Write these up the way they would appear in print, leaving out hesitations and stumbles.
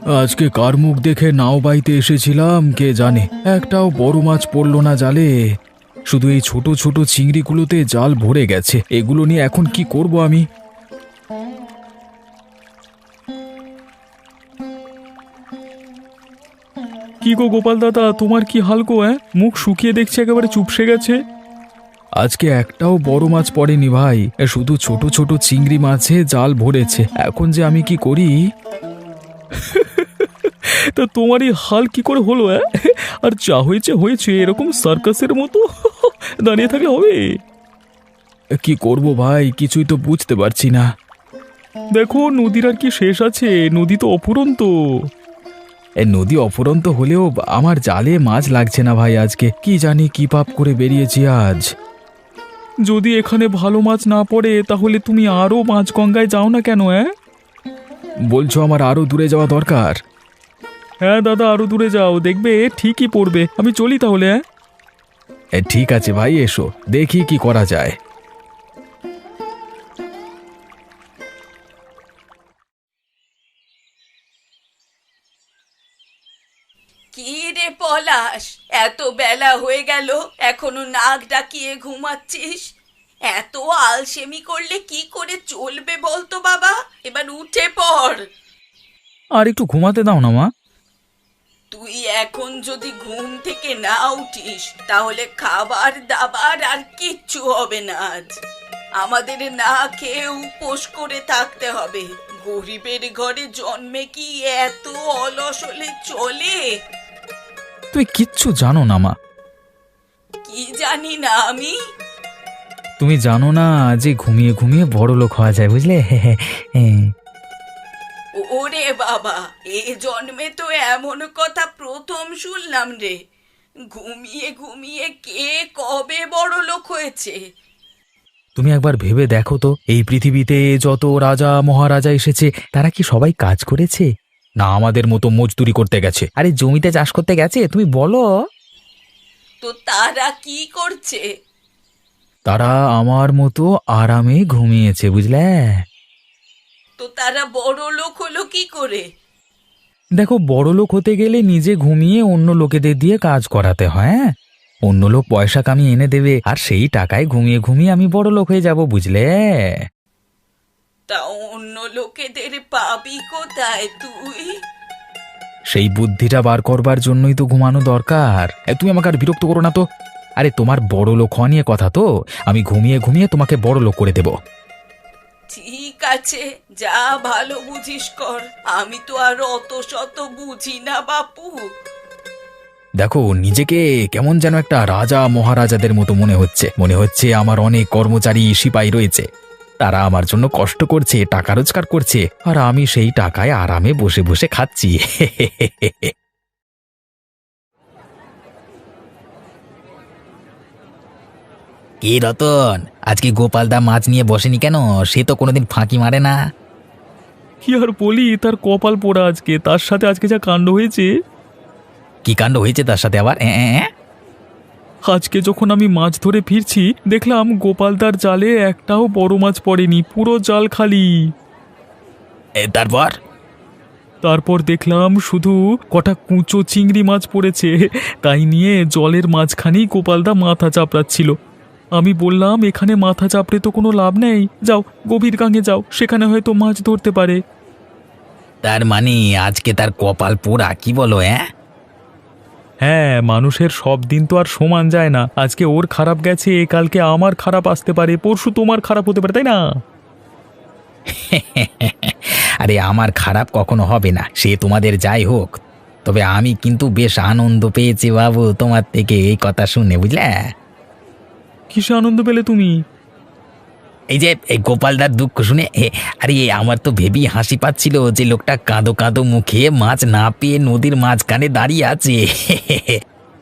আজকে কার মুখ দেখে নাও বাইতে এসেছিলাম কে জানে, একটাও বড় মাছ পড়লো না জালে। শুধু এই ছোট ছোট চিংড়িগুলোতে জাল ভরে গেছে। এগুলো নিয়ে এখন কি করব আমি? কি গো গোপাল দাদা, তোমার কি হাল গো? মুখ শুকিয়ে দেখছি একেবারে চুপসে গেছে। আজকে একটাও বড় মাছ পড়েনি ভাই, শুধু ছোট ছোট চিংড়ি মাছে জাল ভরেছে। এখন যে আমি কি করি? তা তোমার এই হাল কি করে হলো? আর যা হয়েছে হয়েছে, এরকম সার্কাসের মতো দাঁড়িয়ে থাকলে হবে? কি করব ভাই, কিছুই তো বুঝতে পারছি না। দেখো, নদীর আর কি শেষ আছে? নদী তো অফুরন্ত। নদী অফুরন্ত হলেও আমার জালে মাছ লাগছে না ভাই। আজকে কি জানি কি পাপ করে বেরিয়েছি আজ। যদি এখানে ভালো মাছ না পড়ে তাহলে তুমি আরো মাছগঙ্গায় যাও না কেন? বলছো আমার আরো দূরে যাওয়া দরকার? হ্যাঁ দাদা, আরো দূরে যাও, দেখবে ঠিকই পড়বে। আমি চলি তাহলে। ঠিক আছে ভাই, এসো দেখি কি করা যায়। কি রে পলাশ, এত বেলা হয়ে গেল এখনো নাক ডাকিয়ে ঘুমাচ্ছিস? এত আলসেমি করলে কি করে চলবে বলতো বাবা? এবার উঠে পড়। আর একটু ঘুমাতে দাও না মা। তুই এখন যদি ঘুম থেকে না উঠিস তাহলে খাবার দাবার আর কিচ্ছু হবে না আজ। আমাদের না খেয়ে উপোস করে থাকতে হবে। গরিবের ঘরে জন্মে কি এত অলস হলে চলে? তুই কিচ্ছু জানো না মা। কি জানি না আমি? তুমি জানো না যে ঘুমিয়ে ঘুমিয়ে বড় লোক হওয়া যায়, বুঝলে? ওরে বাবা, এ জন্মে তো এমন কথা প্রথম শুনলাম রে। ঘুমিয়ে ঘুমিয়ে কে কবে বড় লোক হয়েছে? তুমি একবার ভেবে দেখো তো, এই পৃথিবীতে যত রাজা মহারাজা এসেছে তারা কি সবাই কাজ করেছে? না আমাদের মতো মজদুরি করতে গেছে, আরে জমিতে চাষ করতে গেছে? তুমি বলো। তো তারা কি করছে? তারা আমার মতো আরামে ঘুমিয়েছে, বুঝলে? তো তারা বড় লোক হলো কি করে? দেখো, বড় লোক হতে গেলে নিজে ঘুমিয়ে অন্য লোকেদের দিয়ে কাজ করাতে হয়। হ্যাঁ, অন্য লোক পয়সা কামিয়ে এনে দেবে, আর সেই টাকায় ঘুমিয়ে ঘুমিয়ে আমি বড় লোক হয়ে যাব, বুঝলে? তা অন্য লোকেদের পাবি কোথায় তুই? সেই বুদ্ধিটা বার করবার জন্যই তো ঘুমানো দরকার। তুমি আমাকে আর বিরক্ত করো না তো। আরে তোমার বড় লোক হওয়া নিয়ে কথা তো, আমি ঘুমিয়ে ঘুমিয়ে তোমাকে বড় লোক করে দেব। ঠিক আছে, যা ভালো বুঝিস কর। আমি তো আর অত শত বুঝি না বাপু। দেখো, নিজেকে কেমন যেন একটা রাজা মহারাজাদের মতো মনে হচ্ছে আমার অনেক কর্মচারী সিপাহী রয়েছে। তারা আমার জন্য কষ্ট করছে, টাকা রোজগার করছে, আর আমি সেই টাকায় আরামে বসে বসে খাচ্ছি। কি রতন, আজকে গোপালদা মাছ নিয়ে বসেনি কেন? সে তো কোনোদিন ফাঁকি মারে না। কি আর বলি, তার কপাল পোড়া আজকে। তার সাথে আজকে যা কাণ্ড হয়েছে। কি কাণ্ড হয়েছে তার সাথে আবার? আজকে যখন আমি মাছ ধরে ফিরছি দেখলাম গোপালদার জালে একটাও বড় মাছ পড়েনি, পুরো জাল খালি। তারপর? তারপর দেখলাম শুধু কটা কুঁচো চিংড়ি মাছ পড়েছে। তাই নিয়ে জলের মাঝখানেই গোপালদা মাথা চাপড়াচ্ছিল। আমি বললাম, এখানে মাথা চাপড়ে তো কোনো লাভ নেই, যাও গভীর গাঙে যাও, সেখানে হয়তো মাছ ধরতে পারে। তার মানে আজকে তার কপাল পোড়া, কি বলো? হ্যাঁ, মানুষের সব দিন তো আর সমান যায় না। আজকে ওর খারাপ গেছে, কালকে আমার খারাপ আসতে পারে, পরশু তোমার খারাপ হতে পারে, তাই না? আরে আমার খারাপ কখনো হবে না, সে তোমাদের যাই হোক। তবে আমি কিন্তু বেশ আনন্দ পেয়েছি বাবু তোমার থেকে এই কথা শুনে, বুঝলে? কিসে আনন্দ পেলে তুমি? এই যে এই গোপালদার দুঃখ শুনে, আরে আমার তো ভেবেই হাসি পাচ্ছিল যে লোকটা কাঁদো কাঁদো মুখে মাছ না পেয়ে নদীর মাঝখানে দাঁড়িয়ে আছে।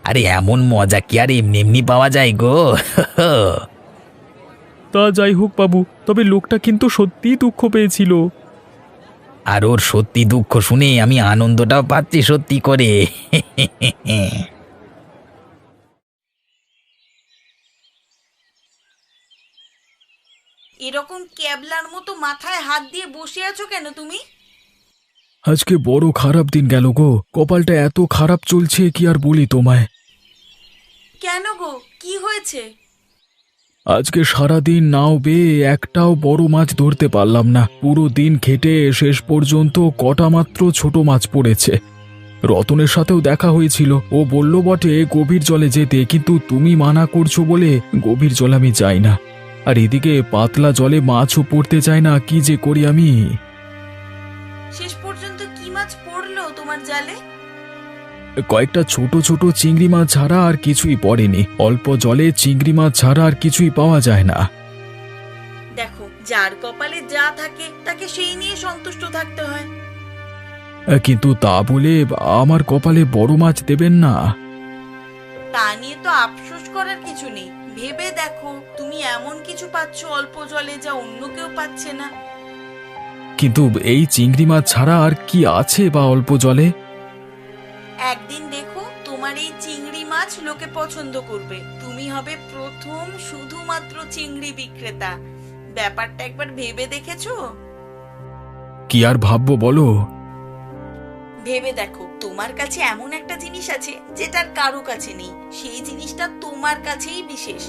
আরে এমন মজা কি আর এমনি এমনি পাওয়া যায় গো? তা যাই হোক বাবু, তবে লোকটা কিন্তু সত্যিই দুঃখ পেয়েছিল। আর ওর সত্যি দুঃখ শুনে আমি আনন্দটাও পাচ্ছি সত্যি করে। এরকম ক্যাবলার মতো মাথায় হাত দিয়ে বসে আছো কেন তুমি? আজকে বড় খারাপ দিন গেল গো। কপালটা এত খারাপ চলছে কি আর বলি তোমায়। কেন গো, কি হয়েছে? আজকে সারাদিন নাও বেয়ে একটাও বড় মাছ ধরতে পারলাম না। পুরো দিন খেটে শেষ পর্যন্ত কটা মাত্র ছোট মাছ পড়েছে। রতনের সাথেও দেখা হয়েছিল, ও বলল বটে গভীর জলে যেতে, কিন্তু তুমি মানা করছো বলে গভীর জলে আমি যাই না। আর এদিকে পাতলা জলে মাছও পড়তে চায় না, কি যে করি আমি। শেষ পর্যন্ত কি মাছ পড়লো তোমার জালে? কয়েকটা ছোট ছোট চিংড়ি মাছ ছাড়া আর কিছুই পড়েনি। অল্প জলে চিংড়ি মাছ ছাড়া আর কিছুই পাওয়া যায় না। দেখো, যার কপালে যা থাকে তাকে সেই নিয়ে সন্তুষ্ট থাকতে হয়। কিন্তু তা বলে আমার কপালে বড় মাছ দেবেন না? তা নিয়ে তো আফসোস করার কিছু নেই। ভেবে দেখো, তুমি এমন কিছু পাচ্ছ অল্প জলে যা অন্য কেউ পাচ্ছে না। কিন্তু এই চিংড়ি মাছ ছাড়া আর কি আছে বা অল্প জলে? একদিন দেখো, তোমার এই চিংড়ি মাছ লোকে পছন্দ করবে। তুমি হবে প্রথম শুধুমাত্র চিংড়ি বিক্রেতা। ব্যাপারটা একবার ভেবে দেখেছো? কি আর ভাববো বলো? ভেবে দেখো, তোমার কাছে এমন একটা জিনিস আছে যেটার কারো কাছে নেই। সেই জিনিসটা তোমার কাছেই বিশেষ।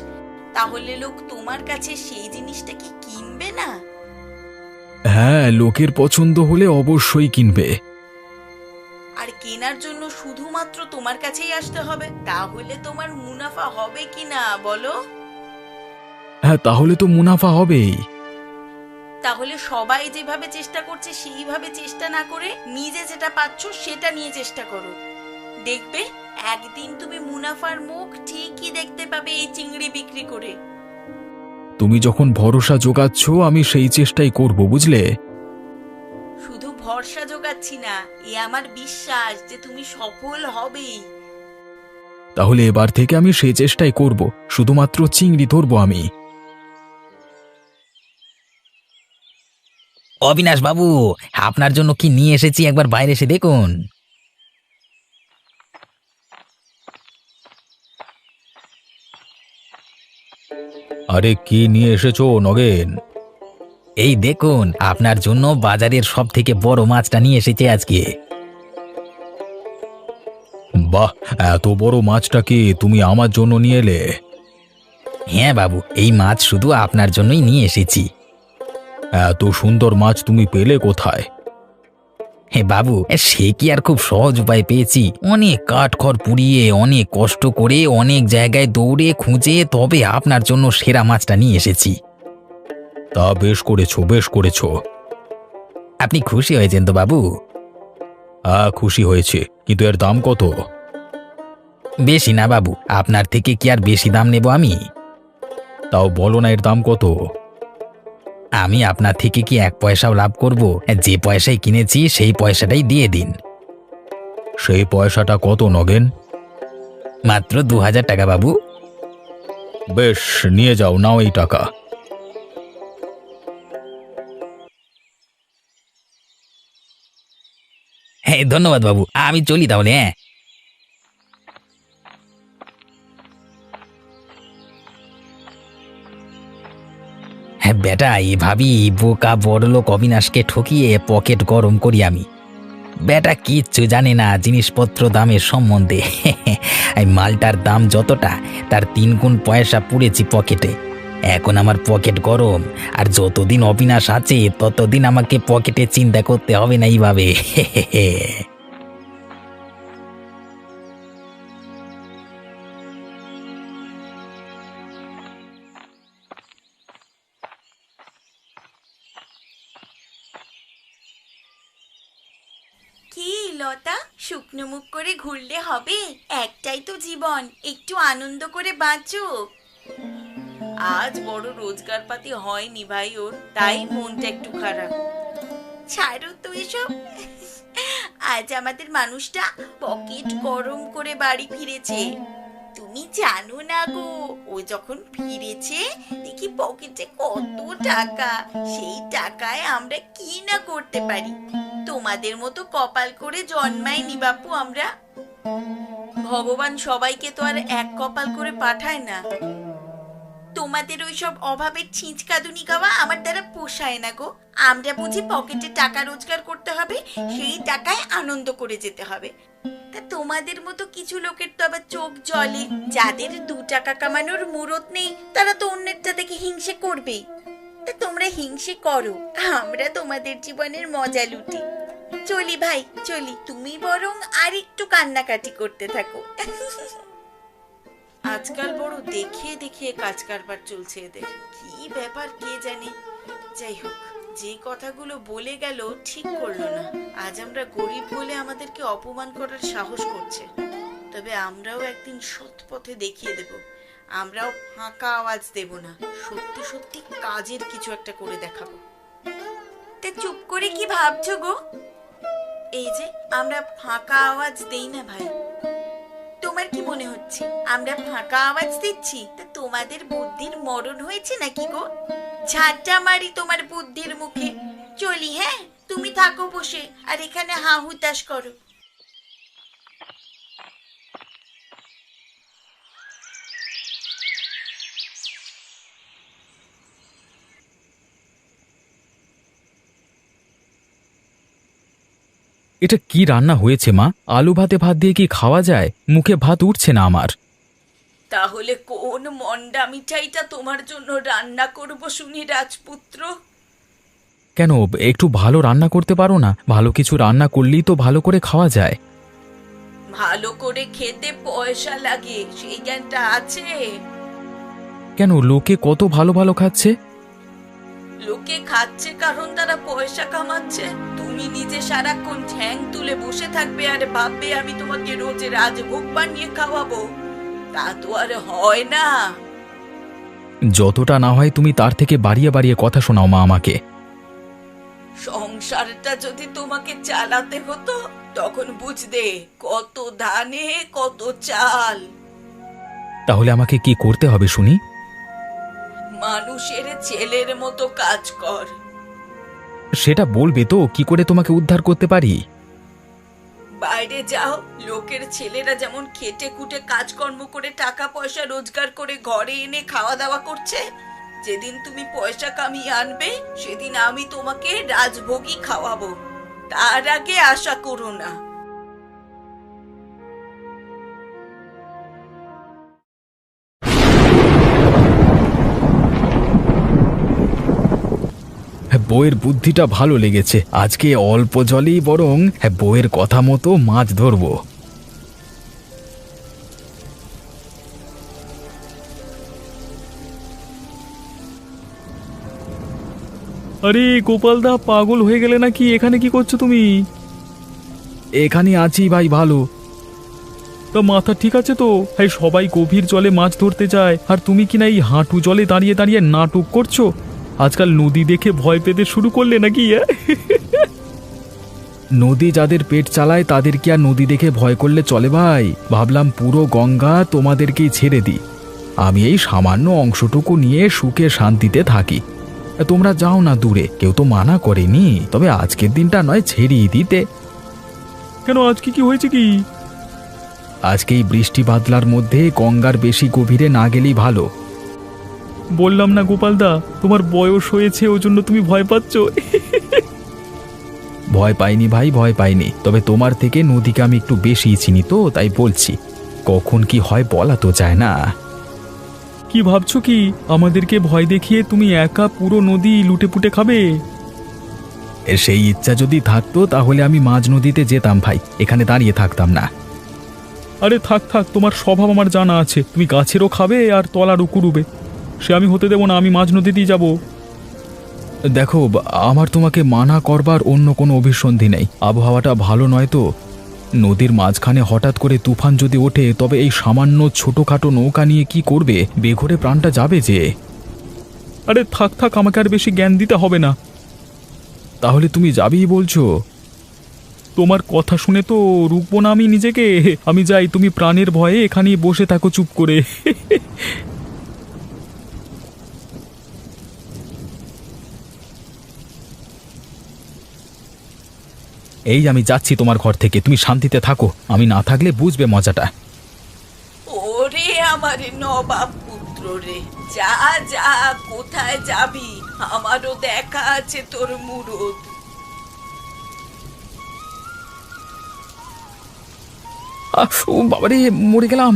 তাহলে লোক তোমার কাছে সেই জিনিসটা কি কিনবে না? হ্যাঁ, লোকের পছন্দ হলে অবশ্যই কিনবে। আর কেনার জন্য শুধুমাত্র তোমার কাছেই আসতে হবে। তাহলে তোমার মুনাফা হবে কি না বলো? হ্যাঁ, তাহলে তো মুনাফা হবেই। তাহলে সবাই যেভাবে চেষ্টা করছে সেইভাবে চেষ্টা না করে নিজে যেটা পাচ্ছ সেটা নিয়ে চেষ্টা করো। দেখবে একদিন তুমি মুনাফার মুখ ঠিকই দেখতে পাবে এই চিংড়ি বিক্রি করে। তুমি যখন ভরসা জোগাচ্ছ আমি সেই চেষ্টাই করব, বুঝলে? শুধু ভরসা জোগাচ্ছি না, এ আমার বিশ্বাস যে তুমি সফল হবেই। তাহলে এবার থেকে আমি সেই চেষ্টাই করব। শুধুমাত্র চিংড়ি ধরবো আমি। অবিনাশ বাবু, আপনার জন্য কি নিয়ে এসেছি একবার বাইরে এসে দেখুন। আরে কি নিয়ে এসেছো নগেন? এই দেখুন, আপনার জন্য বাজারের সব থেকে বড় মাছটা নিয়ে এসেছে আজকে। বাহ, এত বড় মাছটা কি তুমি আমার জন্য নিয়ে এলে? হ্যাঁ বাবু, এই মাছ শুধু আপনার জন্যই নিয়ে এসেছি। এত সুন্দর মাছ তুমি পেলে কোথায়? হে বাবু, সে কি আর খুব সহজ উপায় পেয়েছি? অনেক কাঠখড় পুড়িয়ে, অনেক কষ্ট করে, অনেক জায়গায় দৌড়ে খুঁজে তবে আপনার জন্য সেরা মাছটা নিয়ে এসেছি। তা বেশ করেছো, বেশ করেছো। আপনি খুশি হয়েছেন তো বাবু? হ্যাঁ, খুশি হয়েছে, কিন্তু এর দাম কত? বেশি না বাবু, আপনার থেকে কি আর বেশি দাম নেব আমি? তাও বলো না, এর দাম কত? আমি আপনার থেকে কি এক পয়সাও লাভ করব? যে পয়সায় কিনেছি সেই পয়সাটাই দিয়ে দিন। সেই পয়সাটা কত নগেন? মাত্র 2000 টাকা বাবু। বেশ, নিয়ে যাও, নাও এই টাকা। হ্যাঁ, ধন্যবাদ বাবু, আমি চলি তাহলে। হ্যাঁ। হ্যাঁ বেটা, এভাবেই বোকা বড়লোক অবিনাশকে ঠকিয়ে পকেট গরম করি আমি। বেটা কিচ্ছু জানে না জিনিসপত্র দামের সম্বন্ধে। এই মালটার দাম যতটা, তার 3 গুণ পয়সা পুড়েছি পকেটে। এখন আমার পকেট গরম, আর যতদিন অবিনাশ আছে ততদিন আমাকে পকেটে চিন্তা করতে হবে না এইভাবে। কি লতা, শুকনো মুখ করে ঘুরলে হবে? একটাই তো জীবন, একটু আনন্দ করে বাঁচো। আজ বড় রোজগার পাতি হয়নি ভাই ওর, তাই মনটা একটু খারাপ। ছাড়ো তো এসব। আজ আমাদের মানুষটা পকেট গরম করে বাড়ি ফিরেছে। তুমি জানো না গো, ও যখন ফিরেছে দেখি পকেটে কত টাকা। সেই টাকায় আমরা কি না করতে পারি। তোমাদের মতো কপাল করে জন্মাইনি বাপু আমরা। ভগবান সবাইকে তো আর এক কপাল করে পাঠায় না। তোমাদের ওইসব অভাবের ছিঁচকাদুনি গাওয়া আমার দ্বারা পোষায় না গো। আমরা বুঝি পকেটে টাকা রোজগার করতে হবে, সেই টাকায় আনন্দ করে যেতে হবে। তা তোমাদের মতো কিছু লোকের তো আবার চোখ জ্বলে, যাদের 2 টাকা কামানোর মুরত নেই তারা তো অন্যেরটা দেখে হিংসে করবেই। তা তোমরা হিংসে করো, আমরা তোমাদের জীবনের মজা লুটি। চলি ভাই চলি, তুমি বরং আর একটু কান্নাকাটি করতে থাকো। আজকাল বড় দেখিয়ে দেখিয়ে কাজ কারবার চলছে এদের, কি ব্যাপার কে জানে। যাই হোক, যে কথাগুলো বলে গেল ঠিক করলো না। আজ আমরা গরিব বলে আমাদেরকে অপমান করার সাহস করছে, তবে আমরাও একদিন সৎ পথে দেখিয়ে দেব। আমরাও ফাঁকা আওয়াজ দেব না, সত্যি সত্যি কাজের কিছু একটা করে দেখাবো। তা চুপ করে কি ভাবছো গো? এই যে আমরা ফাঁকা আওয়াজ দেই না ভাই, তোমার কি মনে হচ্ছে আমরা ফাঁকা আওয়াজ দিচ্ছি? তা তোমাদের বুদ্ধির মরণ হয়েছে নাকি গো? ঝাঁটা মারি তোমার বুদ্ধির মুখে। চলি, হ্যাঁ তুমি থাকো বসে আর এখানে হা হুতাশ করো। এটা কি রান্না হয়েছে মা? আলু ভাতে ভাত দিয়ে কি খাওয়া যায়? মুখে ভাত উঠছে না আমার। তাহলে কোন মন্ডা মিঠাইটা তোমার জন্য রান্না করব শুনি রাজপুত্র? কেন, একটু ভালো রান্না করতে পারো না? ভালো কিছু রান্না করলেই তো ভালো করে খাওয়া যায়। ভালো করে খেতে পয়সা লাগে, সেই জ্ঞানটা আছে? কেন, লোকে কত ভালো ভালো খাচ্ছে। লোকে খাচ্ছে কারণ তারা পয়সা কামাচ্ছে। তুমি নিজে সারাক্ষণ ঠ্যাং তুলে বসে থাকবে আর ভাববে আমি তোমাকে রোজ রাজভোগ বানিয়ে খাওয়াবো, তা তো আর হয় না। যতটা না হয় তুমি তার থেকে বাড়িয়ে বাড়িয়ে কথা শোনাও মা আমাকে। সংসারটা যদি তোমাকে চালাতে হতো তখন বুঝতে কত ধানে কত চাল। তাহলে আমাকে কি করতে হবে শুনি? মানুষের ছেলের মতো কাজ কর। সেটা বলবে তো কি করে তোমাকে উদ্ধার করতে পারি। বাইরে যাও, লোকের ছেলেরা যেমন খেটে খুটে কাজকর্ম করে টাকা পয়সা রোজগার করে ঘরে এনে খাওয়া দাওয়া করছে, যেদিন তুমি পয়সা কামিয়ে আনবে সেদিন আমি তোমাকে রাজভোগই খাওয়াবো, তার আগে আশা করো না। বউয়ের বুদ্ধিটা ভালো লেগেছে। আজকে অল্প জলেই বরং বউয়ের কথা মতো মাছ ধরবো। আরে গোপালদা, পাগল হয়ে গেলে নাকি? এখানে কি করছো তুমি? এখানে আছি ভাই, ভালো। তা মাথা ঠিক আছে তো? হ্যাঁ, সবাই গভীর জলে মাছ ধরতে যায় আর তুমি কিনা এই হাঁটু জলে দাঁড়িয়ে দাঁড়িয়ে নাটক করছো। আজকাল নদী দেখে ভয় পেতে শুরু করলে নাকি? নদী যাদের পেট চালায় তাদের কি আর নদী দেখে ভয় করলে চলে ভাই? ভাবলাম পুরো গঙ্গা তোমাদেরকেই ছেড়ে দিই, আমি এই সামান্য অংশটুকু নিয়ে সুখে শান্তিতে থাকি। তোমরা যাও না দূরে, কেউ তো মানা করেনি, তবে আজকের দিনটা নয় ছেড়েই দিতে। কেন, আজকে কি হয়েছে কি? আজকে এই বৃষ্টি বাদলার মধ্যে গঙ্গার বেশি গভীরে না গেলেই ভালো। বললাম না গোপালদা, তোমার বয়স হয়েছে, ওই জন্য তুমি ভয় পাচ্ছ। ভয় পাইনি ভাই, ভয় পাইনি, তবে তোমার থেকে নদীকে আমি একটু বেশি চিনি তো, তাই বলছি। কখন কি হয় বলা তো যায় না। কি ভাবছো কি, আমাদেরকে ভয় দেখিয়ে তুমি একা পুরো নদী লুটেপুটে খাবে? সেই ইচ্ছা যদি থাকতো তাহলে আমি মাঝ নদীতে যেতাম ভাই, এখানে দাঁড়িয়ে থাকতাম না। আরে থাক থাক, তোমার স্বভাব আমার জানা আছে, তুমি গাছেরও খাবে আর তলারও কুড়ুবে। সে আমি হতে দেবো না, আমি মাঝ নদীতেই যাব। দেখো, আমার তোমাকে মানা করবার অন্য কোনো অভিসন্ধি নেই। আবহাওয়াটা ভালো নয় তো, নদীর মাঝখানে হঠাৎ করে তুফান যদি ওঠে তবে এই সামান্য ছোটখাটো নৌকা নিয়ে কি করবে? বেঘরে প্রাণটা যাবে যে। আরে থাক থাক, আমাকে আর বেশি জ্ঞান দিতে হবে না। তাহলে তুমি যাবেই বলছো? তোমার কথা শুনে তো রুকবো না আমি নিজেকে। আমি যাই, তুমি প্রাণের ভয়ে এখানেই বসে থাকো চুপ করে। এই আমি যাচ্ছি তোমার ঘর থেকে, তুমি শান্তিতে থাকো, আমি না থাকলে বুঝবে মজাটা। ওরে আমার নবাব পুত্র রে, যা যা, কোথায় যাবি? আমারও দেখা আছে তোর মুরদ। ও বাবারে, মরে গেলাম!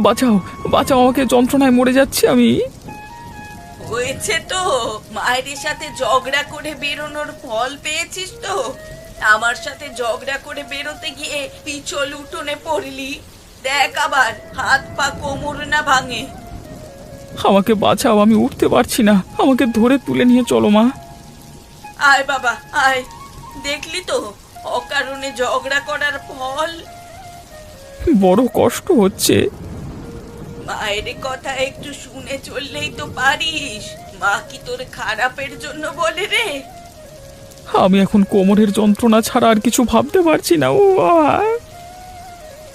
বাঁচাও, বাঁচাও আমাকে, যন্ত্রণায় মরে যাচ্ছি আমি। হয়েছে তো, মায়ের সাথে ঝগড়া করে বেরোনোর ফল পেয়েছিস তো। আমার সাথে ঝগড়া করে বেরোতে গিয়ে পিছল উঠোনে পড়লি, দেখ আবার হাত পা কোমর না ভাঙে। আমাকে বাঁচাও, আমি উঠতে পারছি না, আমাকে ধরে তুলে নিয়ে চলো মা। আয় বাবা আয়, দেখলি তো অকারণে ঝগড়া করার ফল। বড় কষ্ট হচ্ছে। মায়ের কথা একটু শুনে চললেই তো পারিস। মা কি তোর খারাপের জন্য বলে রে? আমি এখন কোমরের যন্ত্রণা ছাড়া আর কিছু ভাবতে পারছি না। ও বাবা!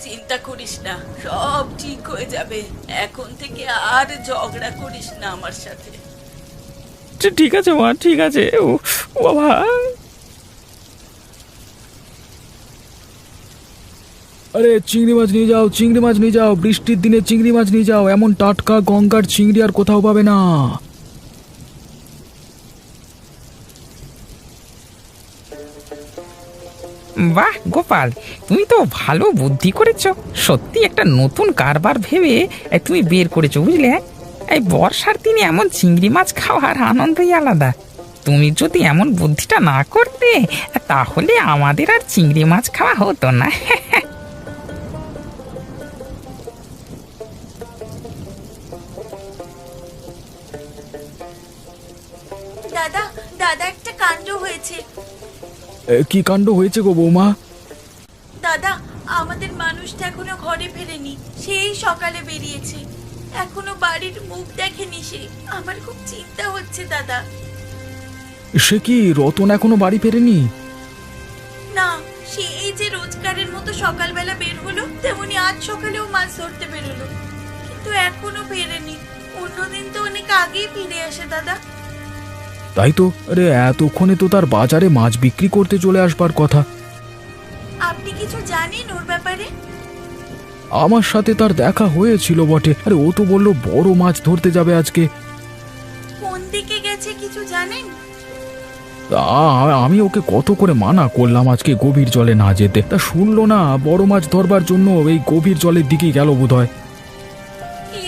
চিন্তা করিস না, সব ঠিক হয়ে যাবে। এখন থেকে আর ঝগড়া করিস না আমার সাথে। ঠিক আছে মা, ঠিক আছে। ও বাবা! আরে চিংড়ি মাছ নিয়ে যাও, চিংড়ি মাছ নিয়ে যাও, বৃষ্টির দিনে চিংড়ি মাছ নিয়ে যাও। এমন টাটকা গঙ্গার চিংড়ি আর কোথাও পাবে না। বাহ গোপাল, তুমি তো ভালো বুদ্ধি করেছো। সত্যি একটা নতুন কারবার ভেবে তুমি বের করেছো, বুঝলে? এই বর্ষার দিনে এমন চিংড়ি মাছ খাওয়ার আনন্দই আলাদা। তুমি যদি এমন বুদ্ধিটা না করতে, তাহলে আমাদের আর চিংড়ি মাছ খাওয়া হতো না। দাদা দাদা, একটা কাণ্ড হয়েছে। কি কাণ্ড হয়েছে গো বৌমা? দাদা, আমাদের মানুষটা এখনো ঘরে ফেরেনি। সেই সকালে বেরিয়েছে, এখনো বাড়ির মুখ দেখেনি সে। আমার খুব চিন্তা হচ্ছে দাদা। সে কি, রতন এখনো বাড়ি ফেরেনি? না, সে এই যে রোজগারের মতো সকালবেলা বের হলো, তেমনি আজ সকালেও মাছ ধরতে বেরোলো, কিন্তু এখনো ফেরেনি। অন্যদিন তো অনেক আগেই ফিরে আসে দাদা। তাই তো, আরে এতক্ষণে তো তার বাজারে মাছ বিক্রি করতে চলে আসবার কথা। আপনি কিছু জানেন ওর ব্যাপারে? আমার সাথে তার দেখা হয়েছিল বটে। আরে ও তো বললো বড় মাছ ধরতে যাবে আজকে। কোন দিকে গেছে কিছু জানেন? আমি ওকে কত করে মানা করলাম আজকে গভীর জলে না যেতে, তা শুনলো না। বড় মাছ ধরবার জন্য এই গভীর জলের দিকেই গেল বোধহয়।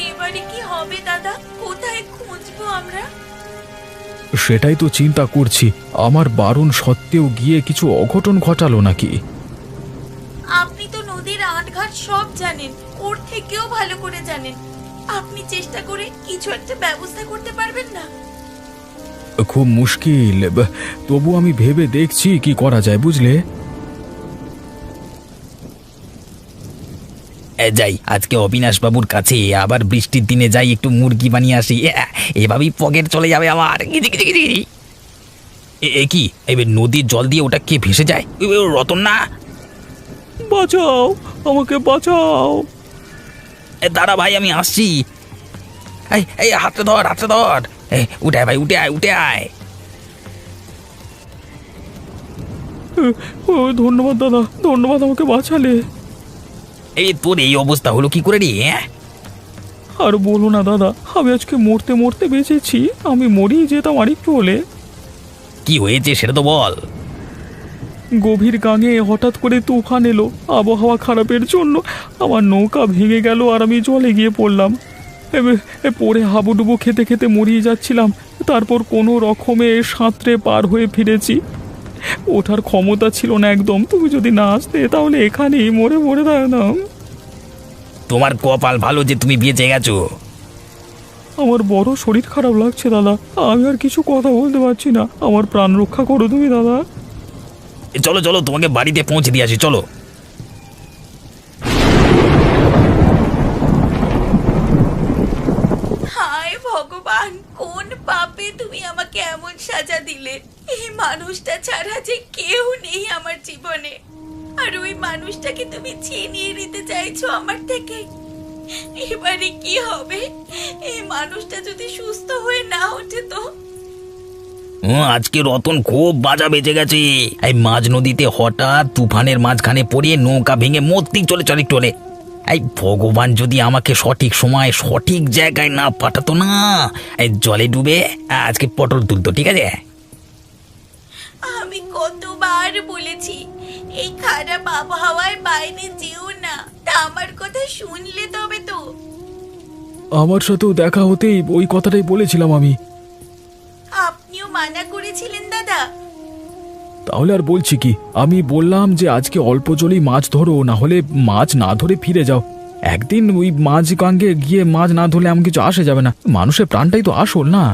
এবারে কি হবে দাদা? কোথায় খুঁজবো আমরা? সেটাই তো চিন্তা করছি। আমার বারণ সত্ত্বেও গিয়ে কিছু অঘটন ঘটালো নাকি? আপনি তো নদীর আটঘাট সব জানেন, ওর থেকেও ভালো করে জানেন। আপনি চেষ্টা করে কিছু একটা ব্যবস্থা করতে পারবেন না? খুব মুশকিল, তবু আমি ভেবে দেখছি কি করা যায়, বুঝলে? যাই আজকে অবিনাশ বাবুর কাছে, আবার বৃষ্টির দিনে যাই একটু মুরগি বানিয়ে আসি। এভাবেই পকেট চলে যাবে আমার। এ কি, এবার নদীর জল দিয়ে ওটা কে ভেসে যায়? রতন না? বাঁচাও, আমাকে বাঁচাও! দাঁড়া ভাই, আমি আসছি। এই হাতে ধর, হাতে ধর। উঠে আয় ভাই, উঠে আয়, উঠে আয়। ও ধন্যবাদ দাদা, ধন্যবাদ, আমাকে বাঁচালে। এই তোর এই অবস্থা হলো কি করে রে? আর বলো না দাদা, আমি আজকে মরতে মরতে বেঁচেছি। আমি মরেই যেতাম আরেকটু হলে। কি হয়েছে সেটা তো বল। গভীর গাঙে হঠাৎ করে তুফান এলো। আবহাওয়া খারাপের জন্য আমার নৌকা ভেঙে গেল আর আমি জলে গিয়ে পড়লাম। পড়ে হাবুডুবু খেতে খেতে মরিয়ে যাচ্ছিলাম। তারপর কোনো রকমে সাঁতরে পার হয়ে ফিরেছি। ওঠার ক্ষমতা ছিল না একদম। তুমি যদি না আসতে তাহলে এখানেই মরে মরে থাকতাম। তোমার কপাল ভালো যে তুমি বেঁচে গেছো। আমার বড় শরীর খারাপ লাগছে দাদা, আমি আর কিছু কথা বলতে পারছি না। আমার প্রাণ রক্ষা করো তুমি দাদা। চলো চলো, তোমাকে বাড়িতে পৌঁছে দিয়ে আসি, চলো। হায় ভগবান, কোন পাপে তুমি আমাকে এমন সাজা দিলে? এই মানুষটা ছাড়া যে কেউ নেই আমার জীবনে, আর ওই মানুষটাকে তুমি ছিনিয়ে নিতে চাইছো আমার থেকে। এবারে কি হবে? এই মানুষটা যদি সুস্থ হয়ে না ওঠে তো? আজকে রতন খুব বাজা বেঁচে গেছে। এই মাঝ নদীতে হঠাৎ তুফানের মাঝখানে পড়িয়ে নৌকা ভেঙে মরতেই চলে চলে একটু হলে। এই ভগবান যদি আমাকে সঠিক সময় সঠিক জায়গায় না পাঠাতো না, এই জলে ডুবে আজকে পটল তুলতো, ঠিক আছে? আমি কতবার বলেছি এই খারাপ আবহাওয়ায় বাইরে যেও না, তা আমার কথা শুনলে তবে তো। আমার সাথেও দেখা হতেই ওই কথাটাই বলেছিলাম আমি। আপনিও মানা করেছিলেন দাদা। তাহলে আর বলছি কি, আমি বললাম যে আজকে অল্প জলেই মাছ ধরো, না হলে মাছ না ধরে ফিরে যাও। একদিন ওই মাছ গাঙ্গে গিয়ে মাছ না ধরলে এমন কিছু আসে যাবে না। মানুষের প্রাণটাই তো আসল না।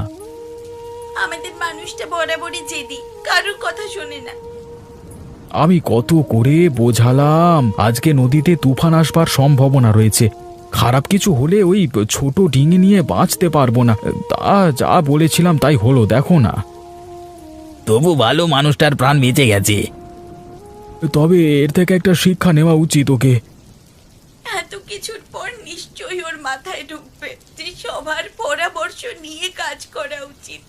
আমাদের মানুষটা বরাবরই জেদি, কারোর কথা শোনে না। আমি কত করে বোঝালাম আজকে নদীতে তুফান আসবার সম্ভাবনা রয়েছে, খারাপ কিছু হলে ওই ছোট ডিঙি নিয়ে বাঁচতে পারবো না। তা যা বলেছিলাম তাই হলো, দেখো না। তবু ভালো, মানুষটার প্রাণ বেঁচে গেছে। তবে এর থেকে একটা শিক্ষা নেওয়া উচিত ওকে। এত কিছুর পর নিশ্চয়ই ওর মাথায় ঢুকবে যে সবার পরামর্শ নিয়ে কাজ করা উচিত।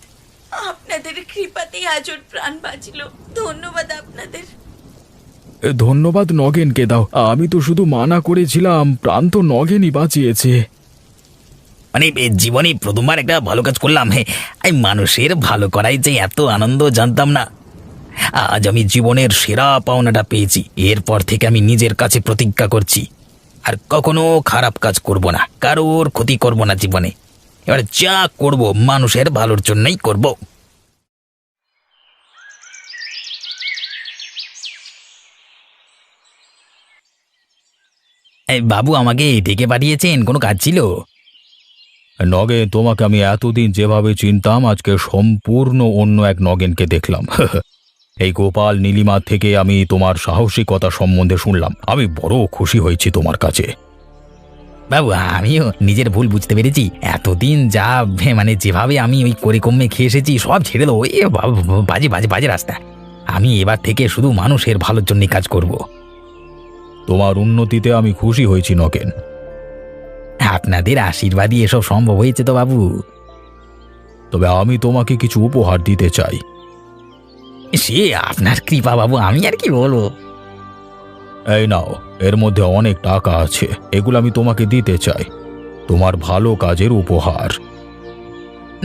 আপনাদের কৃপাতেই আজ ওর প্রাণ বাঁচলো, ধন্যবাদ আপনাদের। ধন্যবাদ নগেনকে দাও, আমি তো শুধু মানা করেছিলাম, প্রাণ তো নগেনই বাঁচিয়েছে। মানে জীবনে প্রথমবার একটা ভালো কাজ করলাম। এই মানুষের ভালো করাই যে এত আনন্দ জানতাম না। আজ আমি জীবনের সেরা পাওনাটা পেয়েছি। এরপর থেকে আমি নিজের কাছে প্রতিজ্ঞা করছি, আর কখনো খারাপ কাজ করব না, কারোর ক্ষতি করব না জীবনে। এবার যা করব মানুষের ভালোর জন্যই করব। এই বাবু আমাকে ডেকে পাঠিয়েছেন, কোনো কাজ ছিল? নগেন, তোমাকে আমি এতদিন যেভাবে চিনতাম আজকে সম্পূর্ণ অন্য এক নগেনকে দেখলাম। এই গোপাল নীলিমার থেকে আমি তোমার সাহসিকতা সম্বন্ধে শুনলাম, আমি বড় খুশি হয়েছি তোমার কাছে। বাবু আমিও নিজের ভুল বুঝতে পেরেছি। এতদিন যা মানে যেভাবে আমি ওই করে কমে খেয়ে এসেছি সব ছেড়ে দেবো। এ বাজে বাজে বাজে রাস্তা। আমি এবার থেকে শুধু মানুষের ভালোর জন্য কাজ করব। তোমার উন্নতিতে আমি খুশি হয়েছি নগেন। আপনাদের আশীর্বাদই এসব সম্ভব হয়েছে তো বাবু। তবে আমি তোমাকে কিছু উপহার দিতে চাই। সে আপনার কৃপা বাবু, আমি আর কি বলবো। এই নাও, এর মধ্যে অনেক টাকা আছে, এগুলো আমি তোমাকে দিতে চাই, তোমার ভালো কাজের উপহার।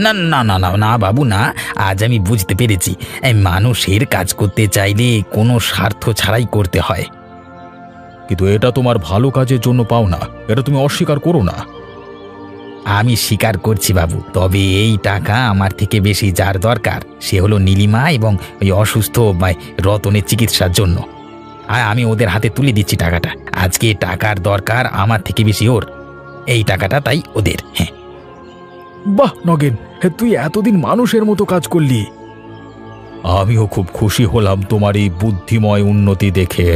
না না না না না বাবু না, আজ আমি বুঝতে পেরেছি এই মানুষের কাজ করতে চাইলে কোনো স্বার্থ ছাড়াই করতে হয়। কিন্তু এটা তোমার ভালো কাজের জন্য পাও না, এটা তুমি অস্বীকার করো না। আমি স্বীকার করছি বাবু, তবে এই টাকা আমার থেকে বেশি যার দরকার সে হলো নীলিমা এবং ওই অসুস্থ রতনের চিকিৎসার জন্য। আর আমি ওদের হাতে তুলে দিচ্ছি টাকাটা। আজকে টাকার দরকার আমার থেকে বেশি ওর, এই টাকাটা তাই ওদের। হ্যাঁ। বাহ নগেন, তুই এতদিন মানুষের মতো কাজ করলি। আমিও খুব খুশি হলাম তোমার এই বুদ্ধিময় উন্নতি দেখে।